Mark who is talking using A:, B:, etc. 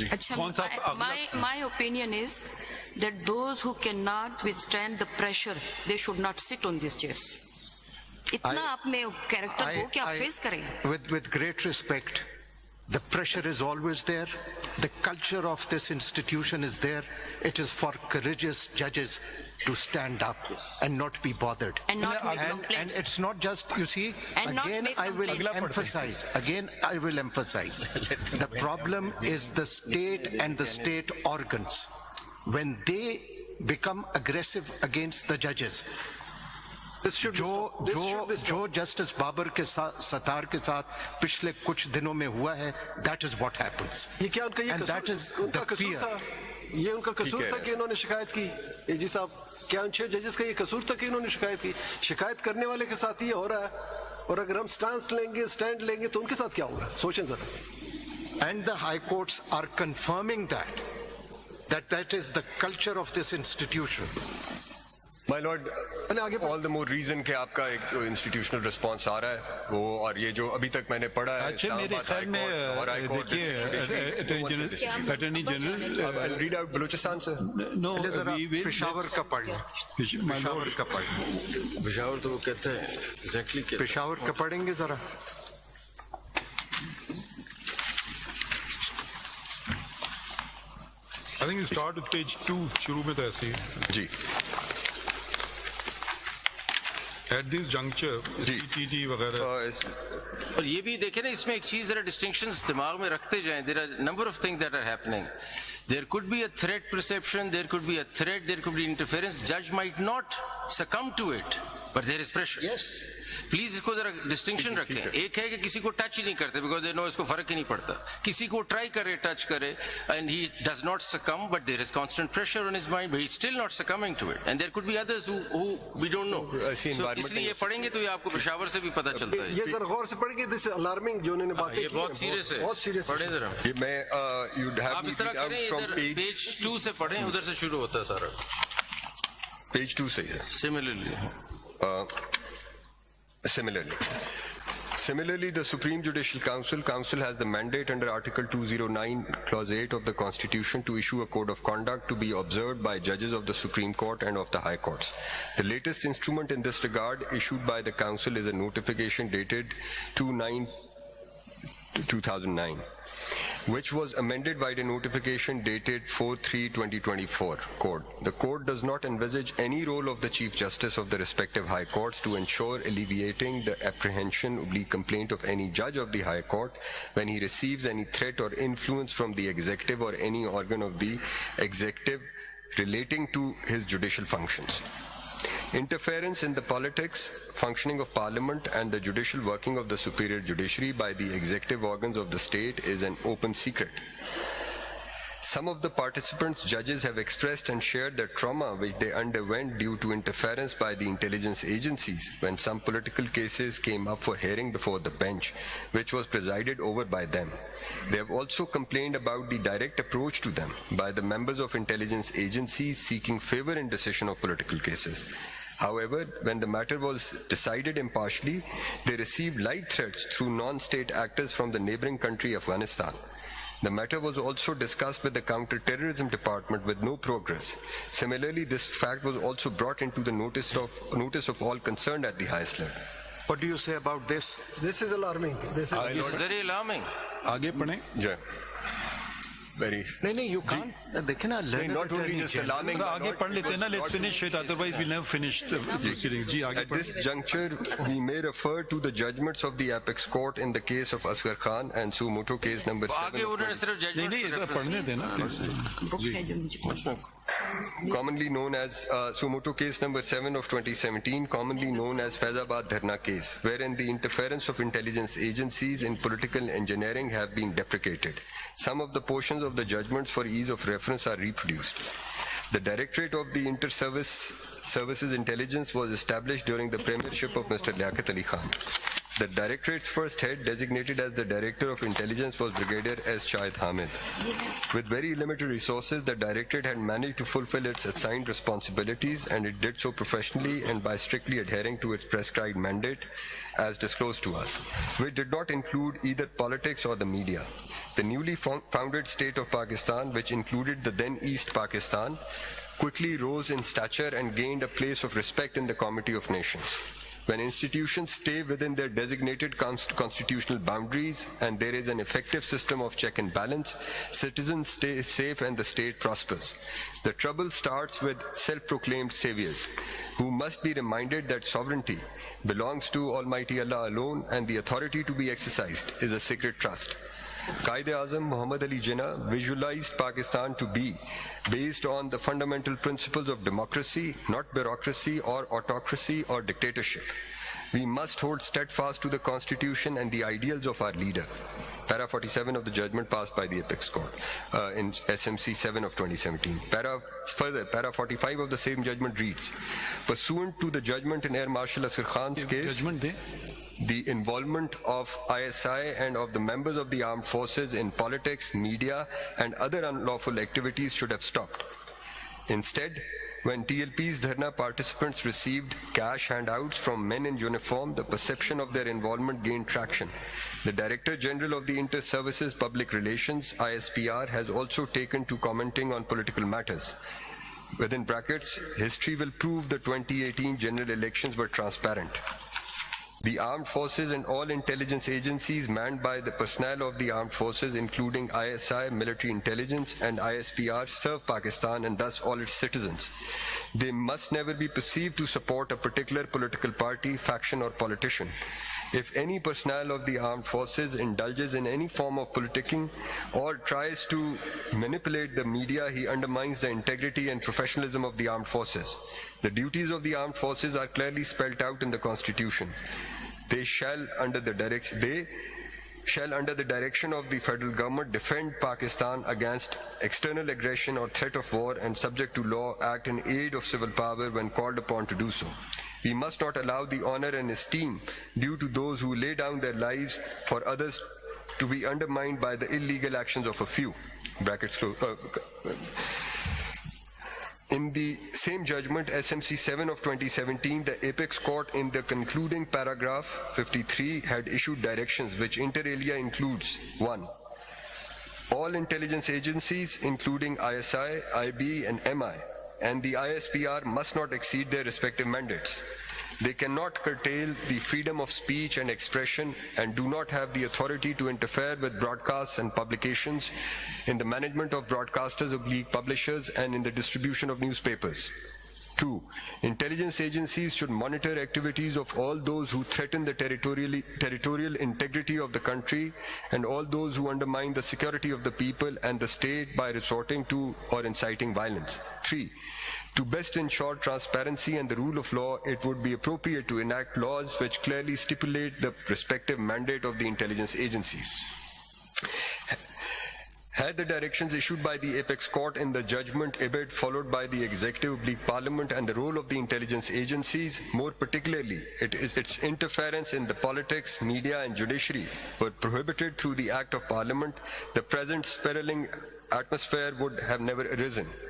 A: अच्छा, my opinion is that those who cannot withstand the pressure, they should not sit on these chairs. इतना आप में character हो कि आप फेस करें.
B: With great respect, the pressure is always there. The culture of this institution is there. It is for courageous judges to stand up and not be bothered.
A: And not make complaints.
B: And it's not just, you see,
A: And not
B: again
A: make
B: I will
A: complaints.
B: emphasize, the problem is the state and the state organs. When they become aggressive against the judges, जो justice Babar के साथ सतार के साथ पिछले कुछ दिनों में हुआ है, that is what happens.
C: ये क्या उनका ये कसूर था? ये उनका कसूर था कि इन्होंने शिकायत की. एजी साहब, क्या उन 6 जजेस का ये कसूर था कि इन्होंने शिकायत की? शिकायत करने वाले के साथ ये हो रहा है, और अगर हम स्टैंड लेंगे तो उनके साथ क्या होगा? सोचें जरा.
B: And the high courts are confirming that is the culture of this institution.
D: My lord, all the more reason कि आपका एक institutional response आ रहा है वो, और ये जो अभी तक मैंने पढ़ा है
E: अच्छा, मेरे ख्याल में देखिए attorney general
D: I'll read out Balochistan से.
E: No,
B: पेशावर का पढ़ लो. पेशावर का पढ़ लो.
F: पेशावर तो वो कहते हैं एग्जैक्टली
B: पेशावर का पढ़ेंगे जरा.
G: I think you start with page 2. शुरू में तो ऐसे ही.
D: जी.
G: At this juncture, CTT वगैरह.
F: और ये भी देखें ना, इसमें एक चीज जरा डिस्टिंक्शंस दिमाग में रखते जाएं. There are a number of things that are happening. There could be a threat perception, there could be a threat, there could be interference. Judge might not succumb to it, but there is pressure.
B: Yes.
F: Please इसको जरा distinction रखें. एक है कि किसी को touch ही नहीं करते बिकॉज दे नो इसको फर्क ही नहीं पड़ता. किसी को ट्राई करे, टच करे, and he does not succumb, but there is constant pressure on his mind, but he is still not succumbing to it. And there could be others who we don't know. इसलिए ये पढ़ेंगे तो ये आपको पेशावर से भी पता चलता है.
C: ये जरा गौर से पढ़ेंगे. दिस अलार्मिंग जो उन्होंने बातें की,
F: ये बहुत सीरियस है.
C: बहुत सीरियस.
F: पढ़े जरा.
D: ये मैं
F: आप इस तरह करें, इधर पेज 2 से पढ़ें, उधर से शुरू होता है सारा.
D: पेज 2 से. Similarly, the Supreme Judicial Council has the mandate under Article 209, Clause 8 of the Constitution to issue a code of conduct to be observed by judges of the Supreme Court and of the High Courts. The latest instrument in this regard issued by the Council is a notification dated 2/9/2009. Which was amended by the notification dated 4/3/2024 code. The code does not envisage any role of the Chief Justice of the respective High Courts to ensure alleviating the apprehension or complaint of any judge of the High Court when he receives any threat or influence from the executive or any organ of the executive relating to his judicial functions. Interference in the politics, functioning of Parliament and the judicial working of the superior judiciary by the executive organs of the state is an open secret. Some of the participants, judges, have expressed and shared the trauma which they underwent due to interference by the intelligence agencies when some political cases came up for hearing before the bench, which was presided over by them. They have also complained about the direct approach to them by the members of intelligence agencies seeking favor in decision of political cases. However, when the matter was decided impartially, they received light threats through non-state actors from the neighboring country Afghanistan. The matter was also discussed with the Counter-Terrorism Department with no progress. Similarly, this fact was also brought into the notice of all concerned at the highest level.
B: What do you say about this?
C: This is alarming. This is
F: very alarming.
E: आगे पढ़ें.
D: Yeah. Very.
B: नहीं, you can't. देखें ना,
D: not only just alarming.
E: आगे पढ़ लेते हैं ना. Let's finish it. Otherwise, we'll never finish the proceedings. जी, आगे
D: At this juncture, we may refer to the judgments of the Apex Court in the case of Asghar Khan and Sumoto case number 7.
F: आगे उन्होंने सिर्फ
E: नहीं नहीं इधर पढ़ने देना.
D: Commonly known as Sumoto case number 7 of 2017, commonly known as Faizabad Dharna case, wherein the interference of intelligence agencies in political engineering have been deprecated. Some of the portions of the judgments for ease of reference are reproduced. The Directorate of the Inter-Services Intelligence was established during the premiership of Mr. Liaquat Ali Khan. The Directorate's first head, designated as the Director of Intelligence, was Brigadier S. Shahid Hamid. With very limited resources, the Directorate had managed to fulfill its assigned responsibilities, and it did so professionally and by strictly adhering to its prescribed mandate as disclosed to us, which did not include either politics or the media. The newly founded state of Pakistan, which included the then East Pakistan, quickly rose in stature and gained a place of respect in the Committee of Nations. When institutions stay within their designated constitutional boundaries and there is an effective system of check and balance, citizens stay safe and the state prospers. The trouble starts with self-proclaimed saviors, who must be reminded that sovereignty belongs to Almighty Allah alone and the authority to be exercised is a sacred trust. Quaid-e-Azam Muhammad Ali Jinnah visualized Pakistan to be based on the fundamental principles of democracy, not bureaucracy or autocracy or dictatorship. We must hold steadfast to the Constitution and the ideals of our leader. Para 47 of the judgment passed by the Apex Court in SMC 7 of 2017. Para 45 of the same judgment reads, pursuant to the judgment in Air Marshal Asghar Khan's case, the involvement of ISI and of the members of the armed forces in politics, media, and other unlawful activities should have stopped. Instead, when TLP's Dharna participants received cash handouts from men in uniform, the perception of their involvement gained traction. The Director General of the Inter-Services Public Relations, ISPR, has also taken to commenting on political matters. Within brackets, history will prove the 2018 general elections were transparent. The armed forces and all intelligence agencies manned by the personnel of the armed forces, including ISI, military intelligence, and ISPR, serve Pakistan and thus all its citizens. They must never be perceived to support a particular political party, faction, or politician. If any personnel of the armed forces indulges in any form of politicking or tries to manipulate the media, he undermines the integrity and professionalism of the armed forces. The duties of the armed forces are clearly spelled out in the Constitution. They shall, under the direction of the federal government, defend Pakistan against external aggression or threat of war, and subject to law, act in aid of civil power when called upon to do so. We must not allow the honor and esteem due to those who lay down their lives for others to be undermined by the illegal actions of a few. Brackets close. In the same judgment, SMC 7 of 2017, the Apex Court in the concluding paragraph 53 had issued directions which inter alia includes 1. All intelligence agencies, including ISI, IB, and MI, and the ISPR must not exceed their respective mandates. They cannot curtail the freedom of speech and expression and do not have the authority to interfere with broadcasts and publications, in the management of broadcasters, publishers, and in the distribution of newspapers. 2. Intelligence agencies should monitor activities of all those who threaten the territorial integrity of the country and all those who undermine the security of the people and the state by resorting to or inciting violence. 3. To best ensure transparency and the rule of law, it would be appropriate to enact laws which clearly stipulate the respective mandate of the intelligence agencies. Had the directions issued by the Apex Court in the judgment IBID followed by the Executive Parliament and the role of the intelligence agencies, more particularly its interference in the politics, media and judiciary, were prohibited through the Act of Parliament, the present spiraling atmosphere would have never arisen.